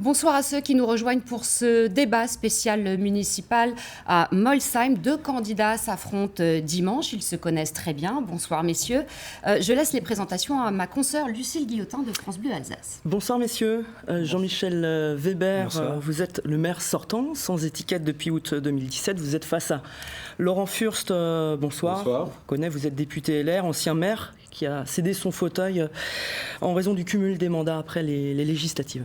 Bonsoir à ceux qui nous rejoignent pour ce débat spécial municipal à Molsheim. Deux candidats s'affrontent dimanche, ils se connaissent très bien. Bonsoir messieurs. Je laisse les présentations à ma consoeur Lucille Guillotin de France Bleu Alsace. Bonsoir messieurs. Jean-Michel Weber, vous êtes le maire sortant, sans étiquette depuis août 2017. Vous êt face à Laurent Fürst. Bonsoir. Bonsoir. Vous êtes député LR, ancien maire, qui a cédé son fauteuil en raison du cumul des mandats après les législatives.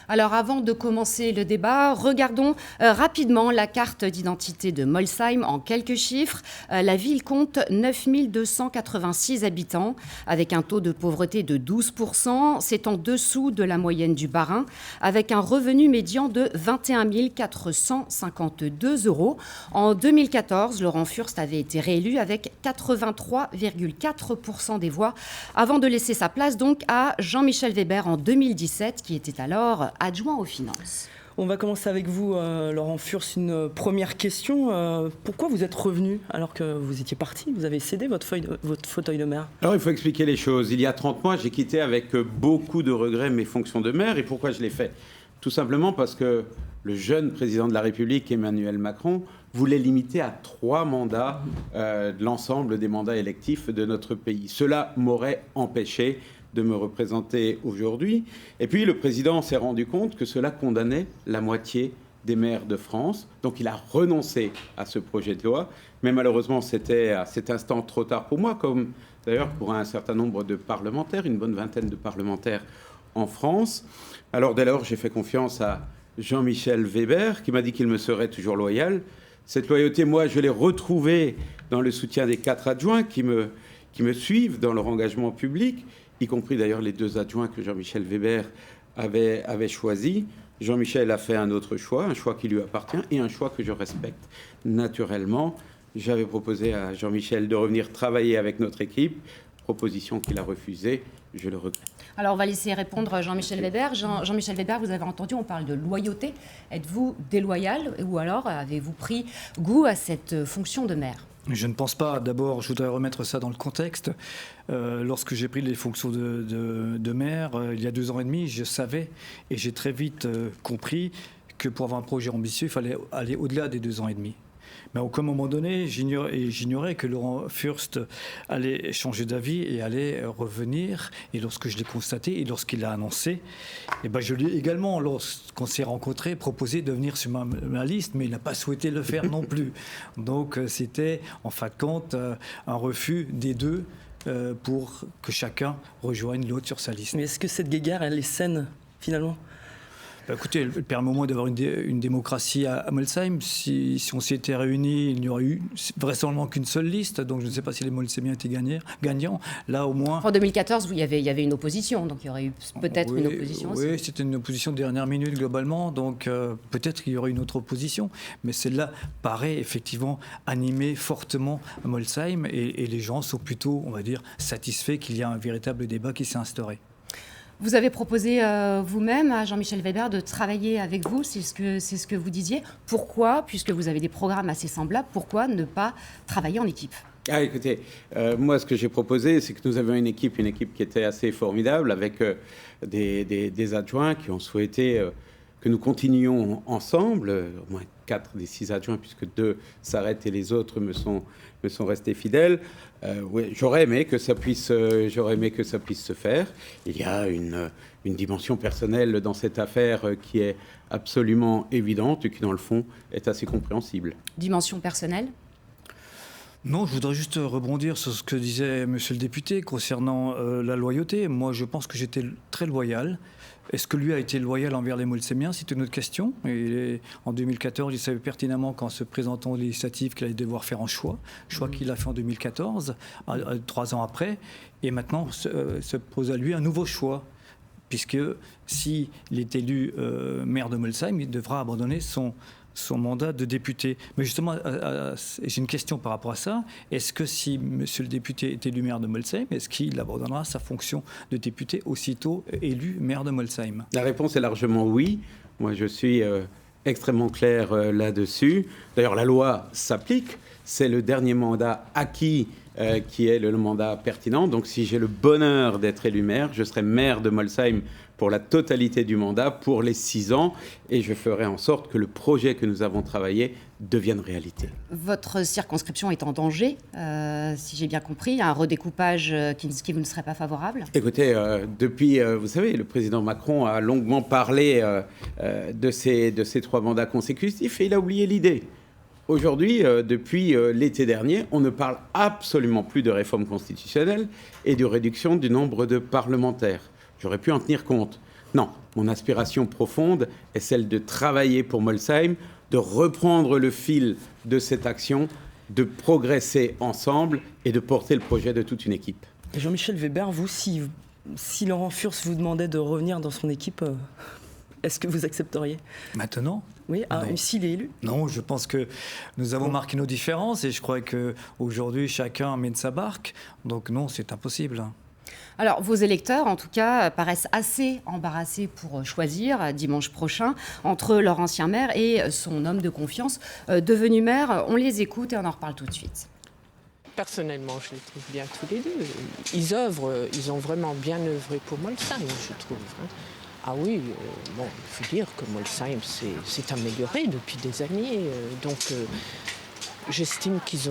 Alors avant de commencer le débat, regardons rapidement la carte d'identité de Molsheim en quelques chiffres. La ville compte 9 286 habitants avec un taux de pauvreté de 12%. C'est en dessous de la moyenne du Bas-Rhin avec un revenu médian de 21 452 €. En 2014, Laurent Fürst avait été réélu avec 83,4% des voix avant de laisser sa place donc à Jean-Michel Weber en 2017 qui était alors adjoint aux finances. On va commencer avec vous, Laurent Fürst. Une première question. Pourquoi vous êtes revenu alors que vous étiez parti? Vous avez cédé votre fauteuil de maire. Alors, il faut expliquer les choses. Il y a 30 mois, j'ai quitté avec beaucoup de regrets mes fonctions de maire. Et pourquoi je l'ai fait? Tout simplement parce que le jeune président de la République, Emmanuel Macron, voulait limiter à 3 mandats l'ensemble des mandats électifs de notre pays. Cela m'aurait empêché de me représenter aujourd'hui. Et puis, le président s'est rendu compte que cela condamnait la moitié des maires de France. Donc, il a renoncé à ce projet de loi. Mais malheureusement, c'était à cet instant trop tard pour moi, comme d'ailleurs pour un certain nombre de parlementaires, une bonne vingtaine de parlementaires en France. Alors, dès lors, j'ai fait confiance à Jean-Michel Weber, qui m'a dit qu'il me serait toujours loyal. Cette loyauté, moi, je l'ai retrouvée dans le soutien des 4 adjoints qui me suivent dans leur engagement public, y compris d'ailleurs les 2 adjoints que Jean-Michel Weber avait choisis. Jean-Michel a fait un autre choix, un choix qui lui appartient et un choix que je respecte naturellement. J'avais proposé à Jean-Michel de revenir travailler avec notre équipe, proposition qu'il a refusée, je le regrette. Alors on va laisser répondre Jean-Michel Weber. Jean-Michel Weber, vous avez entendu, on parle de loyauté. Êtes-vous déloyal ou alors avez-vous pris goût à cette fonction de maire ? Je ne pense pas. D'abord, je voudrais remettre ça dans le contexte. Lorsque j'ai pris les fonctions de maire, il y a 2 ans et demi, je savais et j'ai très vite compris que pour avoir un projet ambitieux, il fallait aller au-delà des 2 ans et demi. Mais à aucun moment donné, j'ignorais que Laurent Fürst allait changer d'avis et allait revenir. Et lorsque je l'ai constaté et lorsqu'il l'a annoncé, je lui ai également, lorsqu'on s'est rencontrés, proposé de venir sur ma liste, mais il n'a pas souhaité le faire non plus. Donc c'était, en fin de compte, un refus des deux pour que chacun rejoigne l'autre sur sa liste. Mais est-ce que cette guéguerre, elle est saine, finalement ? Écoutez, elle permet au moins d'avoir une démocratie à Molsheim. Si on s'était réunis, il n'y aurait eu vraisemblablement qu'une seule liste. Donc je ne sais pas si les Molsheimiens étaient gagnants. Là, au moins... En 2014, il y avait une opposition, donc il y aurait eu peut-être une opposition aussi. Oui, c'était une opposition de dernière minute globalement, donc peut-être qu'il y aurait une autre opposition. Mais celle-là paraît effectivement animer fortement Molsheim et les gens sont plutôt, on va dire, satisfaits qu'il y a un véritable débat qui s'est instauré. Vous avez proposé vous-même à Jean-Michel Weber de travailler avec vous, c'est ce que vous disiez. Pourquoi, puisque vous avez des programmes assez semblables, pourquoi ne pas travailler en équipe ? Écoutez, moi ce que j'ai proposé, c'est que nous avions une équipe qui était assez formidable, avec des adjoints qui ont souhaité que nous continuions ensemble, au moins 4 des 6 adjoints, puisque 2 s'arrêtent et les autres me sont restés fidèles. Oui, j'aurais aimé que ça puisse se faire. Il y a une dimension personnelle dans cette affaire qui est absolument évidente et qui, dans le fond, est assez compréhensible. Dimension personnelle ? Non, je voudrais juste rebondir sur ce que disait monsieur le député concernant la loyauté. Moi, je pense que j'étais très loyal. Est-ce que lui a été loyal envers les Molsheimiens? C'est une autre question. En 2014, il savait pertinemment qu'en se présentant aux législatives qu'il allait devoir faire un choix qu'il a fait en 2014, 3 ans après. Et maintenant, se pose à lui un nouveau choix. Puisque s'il est élu maire de Molsheim, il devra abandonner son mandat de député. Mais justement, j'ai une question par rapport à ça. Est-ce que si monsieur le député est élu maire de Molsheim, est-ce qu'il abandonnera sa fonction de député aussitôt élu maire de Molsheim? La réponse est largement oui. Moi, je suis extrêmement clair là-dessus. D'ailleurs, la loi s'applique. C'est le dernier mandat acquis qui est le mandat pertinent. Donc si j'ai le bonheur d'être élu maire, je serai maire de Molsheim pour la totalité du mandat, pour les 6 ans, et je ferai en sorte que le projet que nous avons travaillé devienne réalité. Votre circonscription est en danger, si j'ai bien compris, un redécoupage qui vous ne serait pas favorable? Écoutez, depuis, vous savez, le président Macron a longuement parlé de ces 3 mandats consécutifs et il a oublié l'idée. Aujourd'hui, depuis l'été dernier, on ne parle absolument plus de réforme constitutionnelle et de réduction du nombre de parlementaires. J'aurais pu en tenir compte. Non, mon aspiration profonde est celle de travailler pour Molsheim, de reprendre le fil de cette action, de progresser ensemble et de porter le projet de toute une équipe. Et Jean-Michel Weber, vous, si Laurent Furst vous demandait de revenir dans son équipe, est-ce que vous accepteriez? Maintenant? Oui, s'il est élu? Non, je pense que nous avons marqué nos différences et je crois qu'aujourd'hui, chacun mène sa barque. Donc non, c'est impossible. Alors, vos électeurs, en tout cas, paraissent assez embarrassés pour choisir dimanche prochain entre leur ancien maire et son homme de confiance devenu maire. On les écoute et on en reparle tout de suite. Personnellement, je les trouve bien tous les deux. Ils ont vraiment bien œuvré pour Molsheim, je trouve. Ah oui, bon, il faut dire que Molsheim s'est amélioré depuis des années. Donc, j'estime qu'ils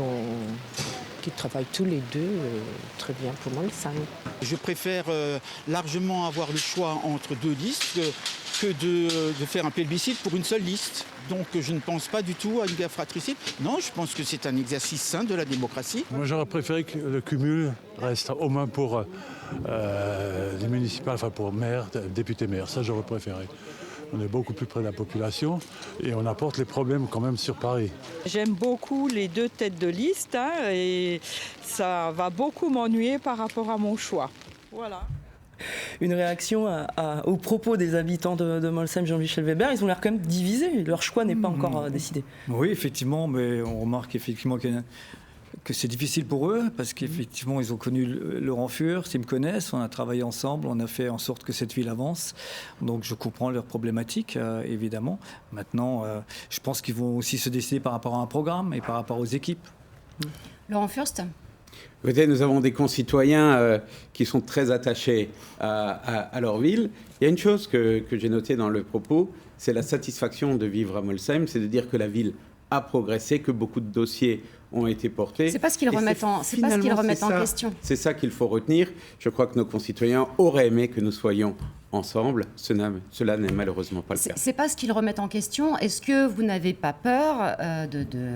travaillent tous les deux très bien pour Molsheim. Je préfère largement avoir le choix entre 2 listes que de faire un plébiscite pour une seule liste. Donc je ne pense pas du tout à une guerre fratricide. Non, je pense que c'est un exercice sain de la démocratie. Moi j'aurais préféré que le cumul reste au moins pour les municipales, enfin pour maire, député maire. Ça j'aurais préféré. On est beaucoup plus près de la population et on apporte les problèmes quand même sur Paris. J'aime beaucoup les 2 têtes de liste et ça va beaucoup m'ennuyer par rapport à mon choix. Voilà. Une réaction aux propos des habitants de Molsheim, Jean-Michel Weber, ils ont l'air quand même divisés, leur choix n'est pas encore décidé. Oui, effectivement, mais on remarque effectivement que c'est difficile pour eux, parce qu'effectivement, ils ont connu Laurent Furst, ils me connaissent, on a travaillé ensemble, on a fait en sorte que cette ville avance. Donc je comprends leurs problématiques, évidemment. Maintenant, je pense qu'ils vont aussi se décider par rapport à un programme et par rapport aux équipes. Laurent Furst? Écoutez, nous avons des concitoyens qui sont très attachés à leur ville. Il y a une chose que j'ai notée dans le propos, c'est la satisfaction de vivre à Molsheim, c'est de dire que la ville a progressé, que beaucoup de dossiers ont été portés. C'est pas ce qu'ils remettent en question. C'est ça qu'il faut retenir. Je crois que nos concitoyens auraient aimé que nous soyons ensemble. Cela n'est malheureusement pas le cas. C'est pas ce qu'ils remettent en question. Est-ce que vous n'avez pas peur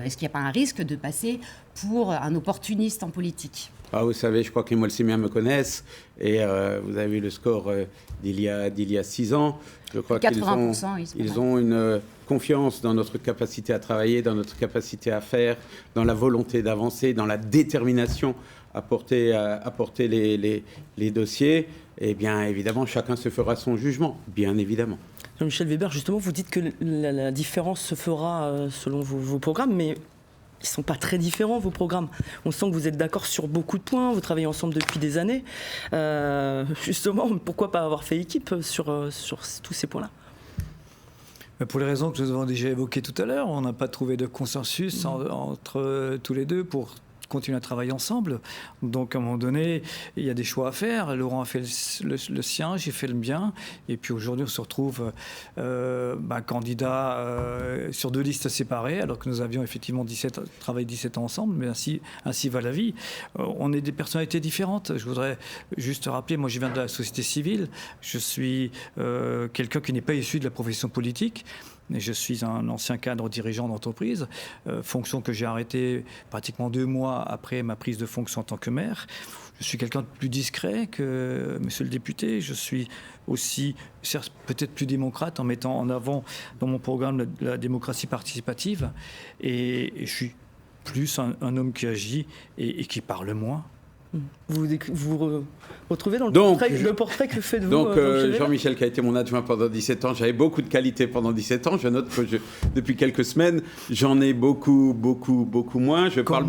est-ce qu'il n'y a pas un risque de passer pour un opportuniste en politique? Ah, vous savez, je crois que les Molsheimiens me connaissent et vous avez vu le score d'il y a 6 ans. Je crois 80%, qu'ils ont une confiance dans notre capacité à travailler, dans notre capacité à faire, dans la volonté d'avancer, dans la détermination à porter les dossiers. Et bien évidemment, chacun se fera son jugement, bien évidemment. Jean-Michel Weber, justement, vous dites que la différence se fera selon vos programmes, mais ils ne sont pas très différents, vos programmes. On sent que vous êtes d'accord sur beaucoup de points, vous travaillez ensemble depuis des années. Justement, pourquoi pas avoir fait équipe sur tous ces points-là? Pour les raisons que nous avons déjà évoquées tout à l'heure, on n'a pas trouvé de consensus entre tous les deux pour continuer à travailler ensemble. Donc à un moment donné, il y a des choix à faire. Laurent a fait le sien, j'ai fait le mien. Et puis aujourd'hui, on se retrouve candidat sur 2 listes séparées, alors que nous avions effectivement travaillé 17 ans ensemble, mais ainsi va la vie. On est des personnalités différentes. Je voudrais juste rappeler, moi je viens de la société civile, je suis quelqu'un qui n'est pas issu de la profession politique. Et je suis un ancien cadre dirigeant d'entreprise, fonction que j'ai arrêtée pratiquement 2 mois après ma prise de fonction en tant que maire. Je suis quelqu'un de plus discret que monsieur le député. Je suis aussi peut-être plus démocrate en mettant en avant dans mon programme la démocratie participative. Et je suis plus un homme qui agit et qui parle moins. Vous retrouvez dans le portrait que fait de vous. Donc Jean-Michel, qui a été mon adjoint pendant 17 ans, j'avais beaucoup de qualités pendant 17 ans. Je note que depuis quelques semaines, j'en ai beaucoup moins. Je parle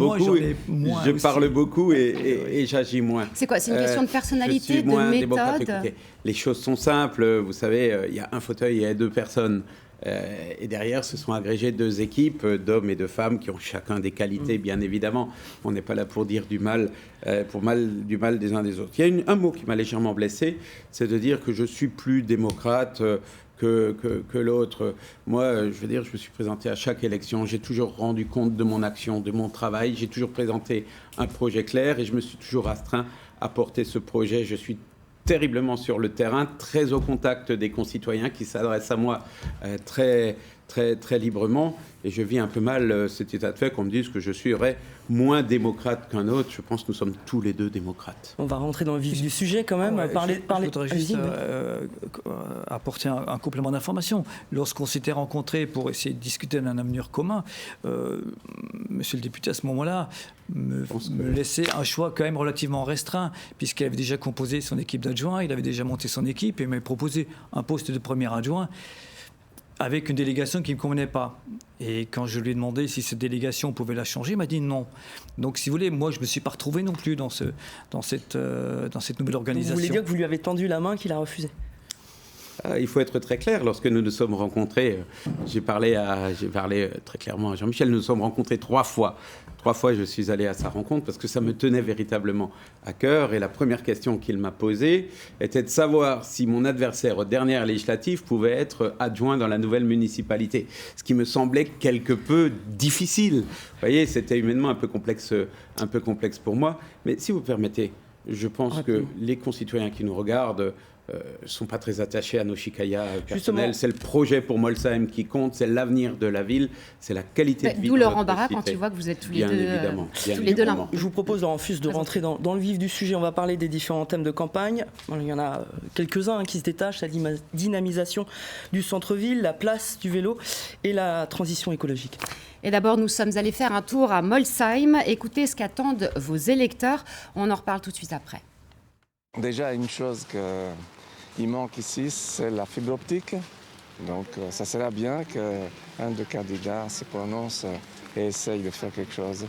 beaucoup et j'agis moins. C'est quoi? C'est une question de personnalité, de méthode? Les choses sont simples. Vous savez, il y a un fauteuil et 2 personnes. Et derrière, se sont agrégées 2 équipes d'hommes et de femmes qui ont chacun des qualités, bien évidemment. On n'est pas là pour dire du mal des uns des autres. Il y a un mot qui m'a légèrement blessé, c'est de dire que je suis plus démocrate que l'autre. Moi, je veux dire, je me suis présenté à chaque élection, j'ai toujours rendu compte de mon action, de mon travail, j'ai toujours présenté un projet clair et je me suis toujours astreint à porter ce projet. Je suis terriblement sur le terrain, très au contact des concitoyens qui s'adressent à moi très librement. Et je vis un peu mal cet état de fait qu'on me dise que je serais moins démocrate qu'un autre. Je pense que nous sommes tous les deux démocrates. On va rentrer dans le vif du sujet quand même. Je voudrais juste apporter un complément d'information. Lorsqu'on s'était rencontrés pour essayer de discuter d'un avenir commun, monsieur le député, à ce moment-là, me laissait un choix quand même relativement restreint, puisqu'il avait déjà composé son équipe d'adjoints, il avait déjà monté son équipe et m'avait proposé un poste de premier adjoint avec une délégation qui ne me convenait pas. Et quand je lui ai demandé si cette délégation pouvait la changer, il m'a dit non. Donc, si vous voulez, moi, je ne me suis pas retrouvé non plus dans cette nouvelle organisation. Vous voulez dire que vous lui avez tendu la main qu'il a refusé? Il faut être très clair. Lorsque nous nous sommes rencontrés, j'ai parlé très clairement à Jean-Michel, nous nous sommes rencontrés 3 fois. 3 fois, je suis allé à sa rencontre parce que ça me tenait véritablement à cœur. Et la première question qu'il m'a posée était de savoir si mon adversaire aux dernières législatives pouvait être adjoint dans la nouvelle municipalité. Ce qui me semblait quelque peu difficile. Vous voyez, c'était humainement un peu complexe pour moi. Mais si vous permettez, je pense que les concitoyens qui nous regardent ne sont pas très attachés à nos chicayas personnels. C'est le projet pour Molsheim qui compte, c'est l'avenir de la ville, c'est la qualité de vie. D'où leur embarras quand tu vois que vous êtes tous les deux là. Je vous propose, Laurent Fuss, de rentrer dans le vif du sujet. On va parler des différents thèmes de campagne. Il y en a quelques-uns qui se détachent: la dynamisation du centre-ville, la place du vélo et la transition écologique. Et d'abord, nous sommes allés faire un tour à Molsheim. Écoutez ce qu'attendent vos électeurs. On en reparle tout de suite après. Déjà, une chose qu'il manque ici, c'est la fibre optique. Donc, ça serait bien qu'un des candidats se prononce et essaye de faire quelque chose.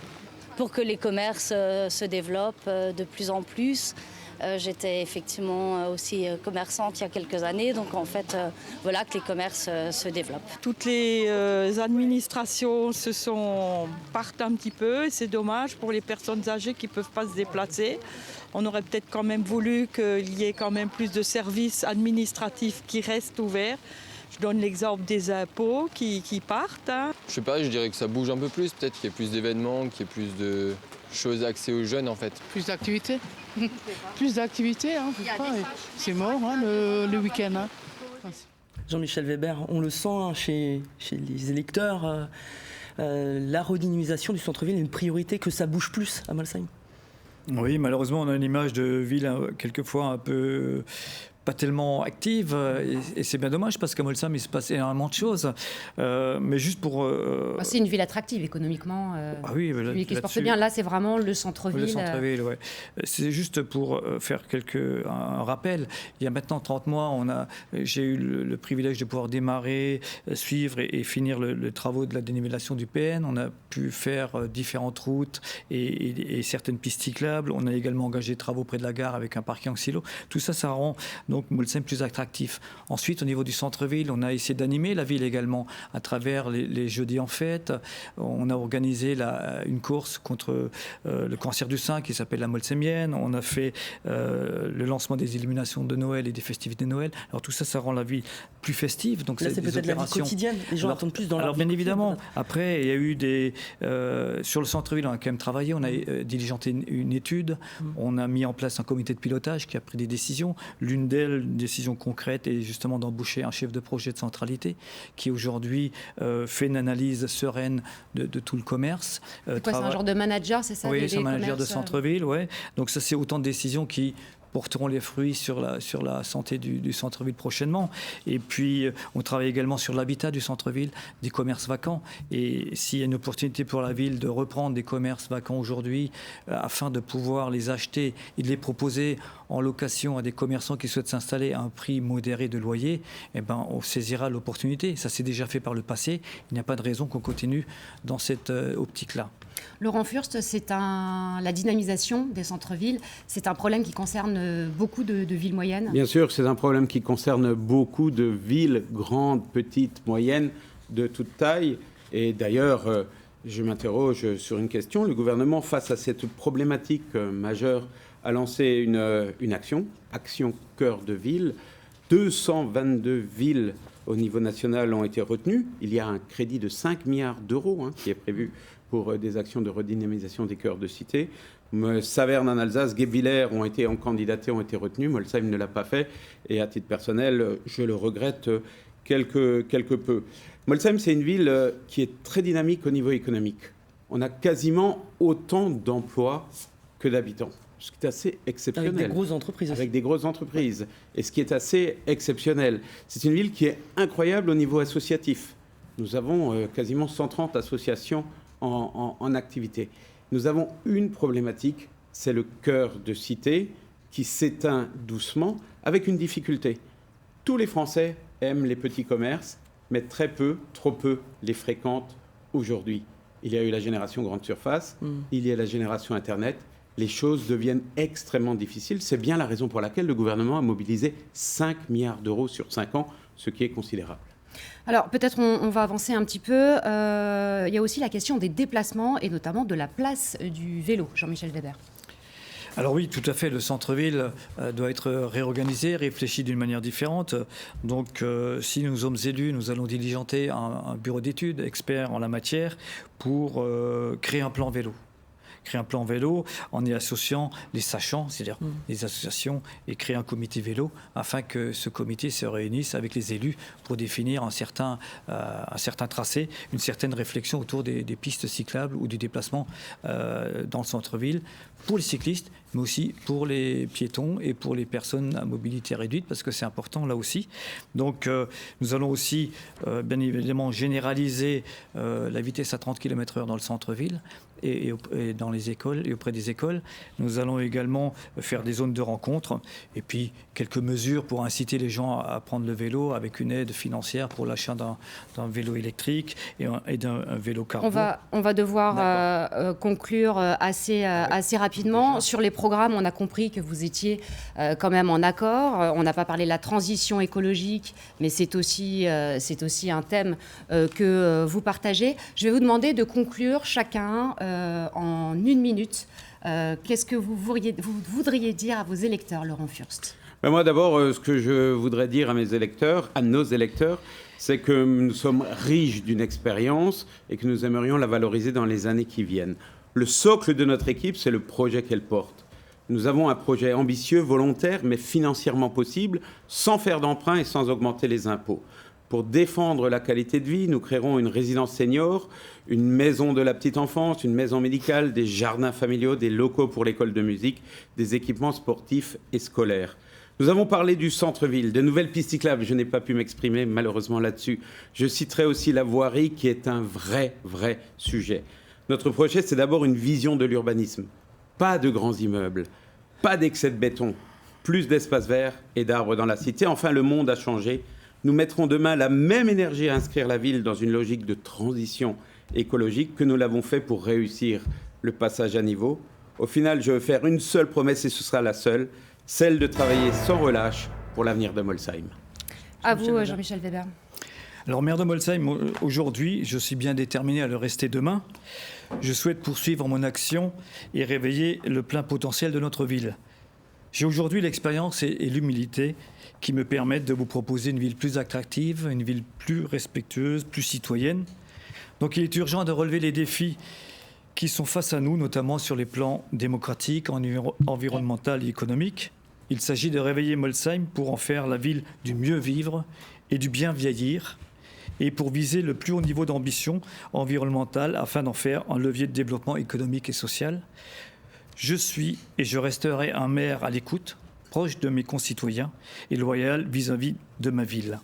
Pour que les commerces se développent de plus en plus. J'étais effectivement aussi commerçante il y a quelques années, donc en fait, voilà que les commerces se développent. Toutes les administrations partent un petit peu et c'est dommage pour les personnes âgées qui ne peuvent pas se déplacer. On aurait peut-être quand même voulu qu'il y ait quand même plus de services administratifs qui restent ouverts. Je donne l'exemple des impôts qui partent. Je sais pas, je dirais que ça bouge un peu plus, peut-être qu'il y ait plus d'événements, qu'il y ait plus de choses axées aux jeunes en fait. Plus d'activités. Plus d'activités, hein, c'est mort le week-end. Hein. Jean-Michel Weber, on le sent chez les électeurs, la redynamisation du centre-ville est une priorité, que ça bouge plus à Molsheim. Oui, malheureusement, on a une image de ville quelquefois un peu pas tellement active, et c'est bien dommage parce qu'à Molsheim il se passe énormément de choses, mais juste pour... C'est une ville attractive économiquement, oui, qui se porte bien. Là c'est vraiment le centre-ville. Le centre-ville, ouais. C'est juste pour faire un rappel. Il y a maintenant 30 mois, j'ai eu le privilège de pouvoir démarrer, suivre et finir les travaux de la dénivellation du PN. On a pu faire différentes routes et certaines pistes cyclables. On a également engagé des travaux près de la gare avec un parking en silo. Tout ça, ça rend donc Molsheim plus attractif. Ensuite, au niveau du centre-ville, on a essayé d'animer la ville également à travers les jeudis en fête. On a organisé une course contre le cancer du sein qui s'appelle la Molsheimienne. On a fait le lancement des illuminations de Noël et des festivités de Noël. Alors tout ça, ça rend la ville plus festive. Donc là, c'est peut-être la vie quotidienne. Les gens attendent plus dans la vie. Bien évidemment. Après, il y a eu sur le centre-ville, on a quand même travaillé. On a diligenté une étude. On a mis en place un comité de pilotage qui a pris des décisions. L'une d'elles, une décision concrète est justement d'embaucher un chef de projet de centralité qui aujourd'hui fait une analyse sereine de tout le commerce. C'est un genre de manager, c'est ça? Oui, c'est un manager de centre-ville, ouais. Donc ça, c'est autant de décisions qui porteront les fruits sur la santé du centre-ville prochainement. Et puis, on travaille également sur l'habitat du centre-ville, des commerces vacants. Et s'il y a une opportunité pour la ville de reprendre des commerces vacants aujourd'hui, afin de pouvoir les acheter et de les proposer en location à des commerçants qui souhaitent s'installer à un prix modéré de loyer, eh ben, on saisira l'opportunité. Ça s'est déjà fait par le passé. Il n'y a pas de raison qu'on continue dans cette optique-là. Laurent Furst, la dynamisation des centres-villes, c'est un problème qui concerne beaucoup de villes moyennes? Bien sûr, c'est un problème qui concerne beaucoup de villes, grandes, petites, moyennes, de toute taille. Et d'ailleurs, je m'interroge sur une question. Le gouvernement, face à cette problématique majeure, a lancé une action Cœur de Ville. 222 villes au niveau national ont été retenues. Il y a un crédit de 5 milliards d'euros qui est prévu pour des actions de redynamisation des cœurs de cité. Saverne en Alsace, Guebwiller ont été retenus. Molsheim ne l'a pas fait. Et à titre personnel, je le regrette quelque peu. Molsheim, c'est une ville qui est très dynamique au niveau économique. On a quasiment autant d'emplois que d'habitants, ce qui est assez exceptionnel. Avec des grosses entreprises. Avec des grosses entreprises. Et ce qui est assez exceptionnel, c'est une ville qui est incroyable au niveau associatif. Nous avons quasiment 130 associations en activité. Nous avons une problématique, c'est le cœur de cité qui s'éteint doucement avec une difficulté. Tous les Français aiment les petits commerces, mais très peu, trop peu les fréquentent aujourd'hui. Il y a eu la génération grande surface, il y a la génération Internet. Les choses deviennent extrêmement difficiles. C'est bien la raison pour laquelle le gouvernement a mobilisé 5 milliards d'euros sur 5 ans, ce qui est considérable. Alors, peut-être on va avancer un petit peu. Il y a aussi la question des déplacements et notamment de la place du vélo. Jean-Michel Weber. Alors oui, tout à fait, le centre-ville doit être réorganisé, réfléchi d'une manière différente. Donc si nous sommes élus, nous allons diligenter un bureau d'études expert en la matière pour créer un plan vélo. Créer un plan vélo en y associant les sachants, c'est-à-dire les associations, et créer un comité vélo afin que ce comité se réunisse avec les élus pour définir un certain tracé, une certaine réflexion autour des pistes cyclables ou du déplacement dans le centre-ville pour les cyclistes, mais aussi pour les piétons et pour les personnes à mobilité réduite, parce que c'est important là aussi. Donc nous allons aussi bien évidemment généraliser la vitesse à 30 km/h dans le centre-ville et dans les écoles et auprès des écoles. Nous allons également faire des zones de rencontre et puis quelques mesures pour inciter les gens à prendre le vélo avec une aide financière pour l'achat d'un vélo électrique et d'un vélo cargo. On va devoir conclure assez rapidement. Sur les programmes, on a compris que vous étiez quand même en accord. On n'a pas parlé de la transition écologique, mais c'est aussi un thème que vous partagez. Je vais vous demander de conclure chacun en 1 minute. Qu'est-ce que vous voudriez dire à vos électeurs, Laurent Furst? Moi, d'abord, ce que je voudrais dire à nos électeurs, c'est que nous sommes riches d'une expérience et que nous aimerions la valoriser dans les années qui viennent. Le socle de notre équipe, c'est le projet qu'elle porte. Nous avons un projet ambitieux, volontaire, mais financièrement possible, sans faire d'emprunt et sans augmenter les impôts. Pour défendre la qualité de vie, nous créerons une résidence senior, une maison de la petite enfance, une maison médicale, des jardins familiaux, des locaux pour l'école de musique, des équipements sportifs et scolaires. Nous avons parlé du centre-ville, de nouvelles pistes cyclables. Je n'ai pas pu m'exprimer malheureusement là-dessus. Je citerai aussi la voirie qui est un vrai sujet. Notre projet, c'est d'abord une vision de l'urbanisme. Pas de grands immeubles, pas d'excès de béton, plus d'espaces verts et d'arbres dans la cité. Enfin, le monde a changé. Nous mettrons demain la même énergie à inscrire la ville dans une logique de transition écologique que nous l'avons fait pour réussir le passage à niveau. Au final, je veux faire une seule promesse et ce sera la seule, celle de travailler sans relâche pour l'avenir de Molsheim. À vous, Jean-Michel Weber. Alors, maire de Molsheim, aujourd'hui, je suis bien déterminé à le rester demain. Je souhaite poursuivre mon action et réveiller le plein potentiel de notre ville. J'ai aujourd'hui l'expérience et l'humilité qui me permettent de vous proposer une ville plus attractive, une ville plus respectueuse, plus citoyenne. Donc il est urgent de relever les défis qui sont face à nous, notamment sur les plans démocratiques, environnemental et économique. Il s'agit de réveiller Molsheim pour en faire la ville du mieux vivre et du bien vieillir, et pour viser le plus haut niveau d'ambition environnementale afin d'en faire un levier de développement économique et social. Je suis et je resterai un maire à l'écoute, proche de mes concitoyens et loyal vis-à-vis de ma ville.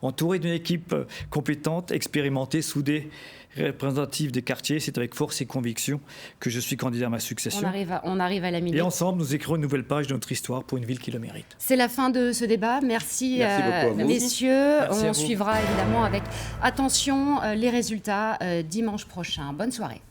Entouré d'une équipe compétente, expérimentée, soudée, représentative des quartiers, c'est avec force et conviction que je suis candidat à ma succession. On arrive à la minute. Et ensemble, nous écrivons une nouvelle page de notre histoire pour une ville qui le mérite. C'est la fin de ce débat. Merci beaucoup, messieurs. Merci on suivra évidemment avec attention les résultats dimanche prochain. Bonne soirée.